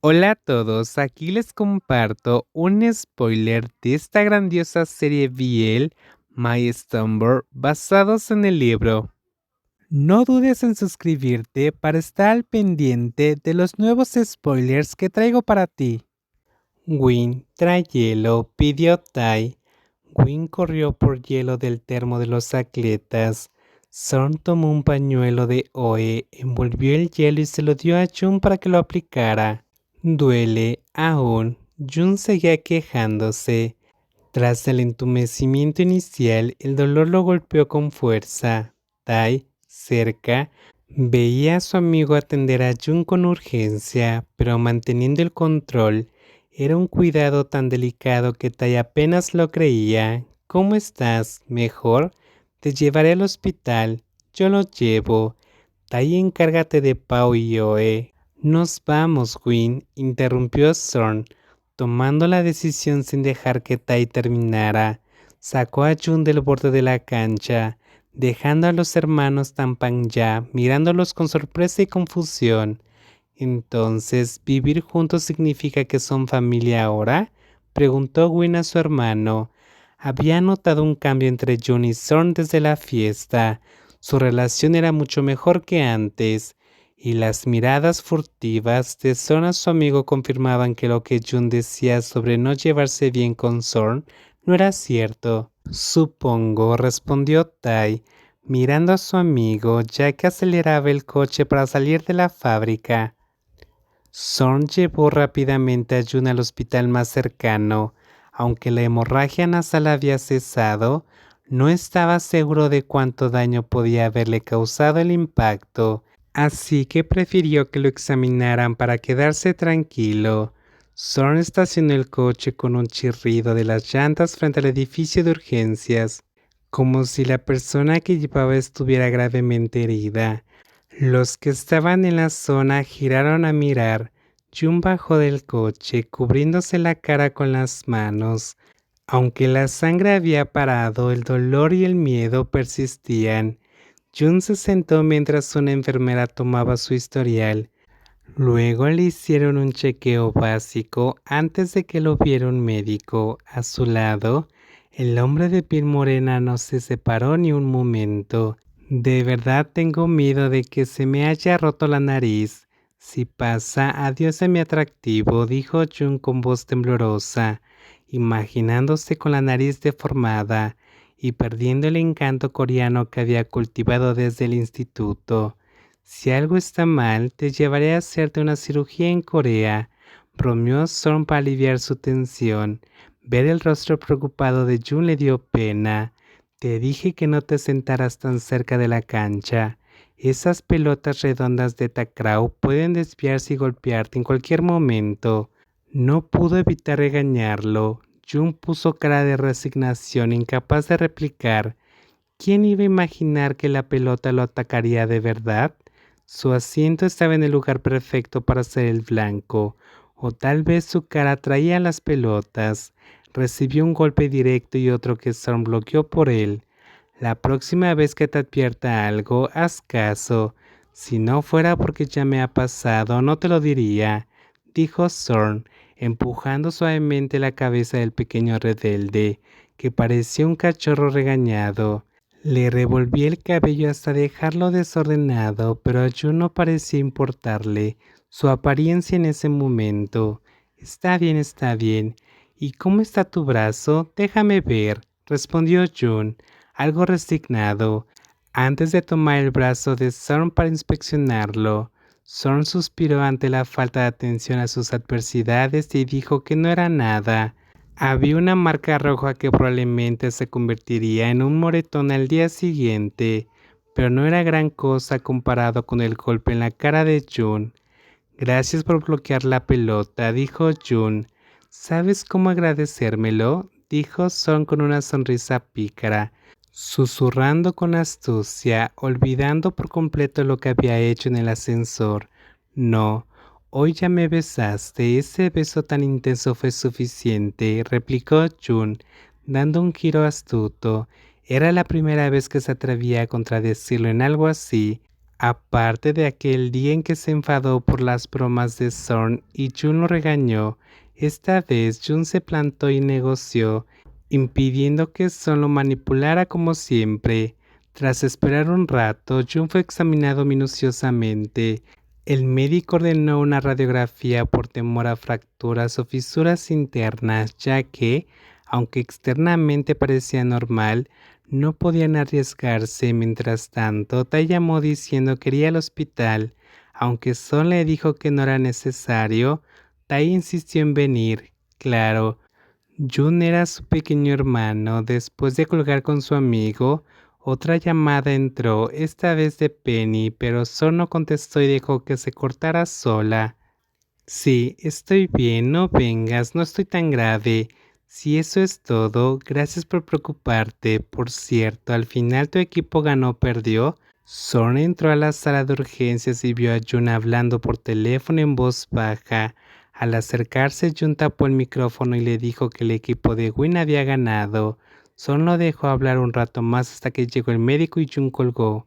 Hola a todos, aquí les comparto un spoiler de esta grandiosa serie BL, My Slumber, basados en el libro. No dudes en suscribirte para estar al pendiente de los nuevos spoilers que traigo para ti. Win trae hielo, pidió Tai. Win corrió por hielo del termo de los atletas. Zorn tomó un pañuelo de Oe, envolvió el hielo y se lo dio a Jun para que lo aplicara. Duele aún. Jun seguía quejándose. Tras el entumecimiento inicial, el dolor lo golpeó con fuerza. Tai, cerca, veía a su amigo atender a Jun con urgencia, pero manteniendo el control. Era un cuidado tan delicado que Tai apenas lo creía. ¿Cómo estás? ¿Mejor? Te llevaré al hospital. Yo lo llevo. Tai, encárgate de Pao y Oe. Nos vamos, Win, interrumpió Zorn, tomando la decisión sin dejar que Tai terminara. Sacó a Jun del borde de la cancha, dejando a los hermanos Tampang-ya mirándolos con sorpresa y confusión. Entonces, ¿vivir juntos significa que son familia ahora? Preguntó Win a su hermano. Había notado un cambio entre Jun y Zorn desde la fiesta. Su relación era mucho mejor que antes, y las miradas furtivas de Zorn a su amigo confirmaban que lo que Jun decía sobre no llevarse bien con Zorn no era cierto. Supongo, respondió Tai, mirando a su amigo, ya que aceleraba el coche para salir de la fábrica. Zorn llevó rápidamente a Jun al hospital más cercano. Aunque la hemorragia nasal había cesado, no estaba seguro de cuánto daño podía haberle causado el impacto, así que prefirió que lo examinaran para quedarse tranquilo. Zorn estacionó el coche con un chirrido de las llantas frente al edificio de urgencias, como si la persona que llevaba estuviera gravemente herida. Los que estaban en la zona giraron a mirar. Jun bajó del coche, cubriéndose la cara con las manos. Aunque la sangre había parado, el dolor y el miedo persistían. Jun se sentó mientras una enfermera tomaba su historial. Luego le hicieron un chequeo básico antes de que lo viera un médico. A su lado, el hombre de piel morena no se separó ni un momento. De verdad tengo miedo de que se me haya roto la nariz. Si pasa, adiós a mi atractivo, dijo Jun con voz temblorosa, imaginándose con la nariz deformada y perdiendo el encanto coreano que había cultivado desde el instituto. Si algo está mal, te llevaré a hacerte una cirugía en Corea, bromeó Zorn para aliviar su tensión. Ver el rostro preocupado de Jun le dio pena. Te dije que no te sentaras tan cerca de la cancha. Esas pelotas redondas de Takraw pueden desviarse y golpearte en cualquier momento. No pudo evitar regañarlo. Jun puso cara de resignación, incapaz de replicar. ¿Quién iba a imaginar que la pelota lo atacaría de verdad? Su asiento estaba en el lugar perfecto para ser el blanco, o tal vez su cara atraía las pelotas. Recibió un golpe directo y otro que Storm bloqueó por él. La próxima vez que te advierta algo, haz caso. Si no fuera porque ya me ha pasado, no te lo diría, dijo Zorn, empujando suavemente la cabeza del pequeño rebelde, que parecía un cachorro regañado. Le revolví el cabello hasta dejarlo desordenado, pero a Jun no parecía importarle su apariencia en ese momento. Está bien, está bien. ¿Y cómo está tu brazo? Déjame ver, respondió Jun, algo resignado, antes de tomar el brazo de Zorn para inspeccionarlo. Zorn suspiró ante la falta de atención a sus adversidades y dijo que no era nada. Había una marca roja que probablemente se convertiría en un moretón al día siguiente, pero no era gran cosa comparado con el golpe en la cara de Jun. Gracias por bloquear la pelota, dijo Jun. ¿Sabes cómo agradecérmelo? Dijo Son con una sonrisa pícara, susurrando con astucia, olvidando por completo lo que había hecho en el ascensor. No. Hoy ya me besaste, ese beso tan intenso fue suficiente, replicó Jun, dando un giro astuto. Era la primera vez que se atrevía a contradecirlo en algo así. Aparte de aquel día en que se enfadó por las bromas de Zorn y Jun lo regañó, esta vez Jun se plantó y negoció, impidiendo que Zorn lo manipulara como siempre. Tras esperar un rato, Jun fue examinado minuciosamente. El médico ordenó una radiografía por temor a fracturas o fisuras internas, ya que, aunque externamente parecía normal, no podían arriesgarse. Mientras tanto, Tai llamó diciendo que iría al hospital. Aunque Son le dijo que no era necesario, Tai insistió en venir. Claro, Jun era su pequeño hermano. Después de colgar con su amigo, otra llamada entró, esta vez de Penny, pero Son no contestó y dejó que se cortara sola. Sí, estoy bien, no vengas, no estoy tan grave. Si eso es todo, gracias por preocuparte. Por cierto, al final tu equipo ganó o perdió. Son entró a la sala de urgencias y vio a Jun hablando por teléfono en voz baja. Al acercarse, Jun tapó el micrófono y le dijo que el equipo de Win había ganado. Son lo dejó hablar un rato más hasta que llegó el médico y Jun colgó.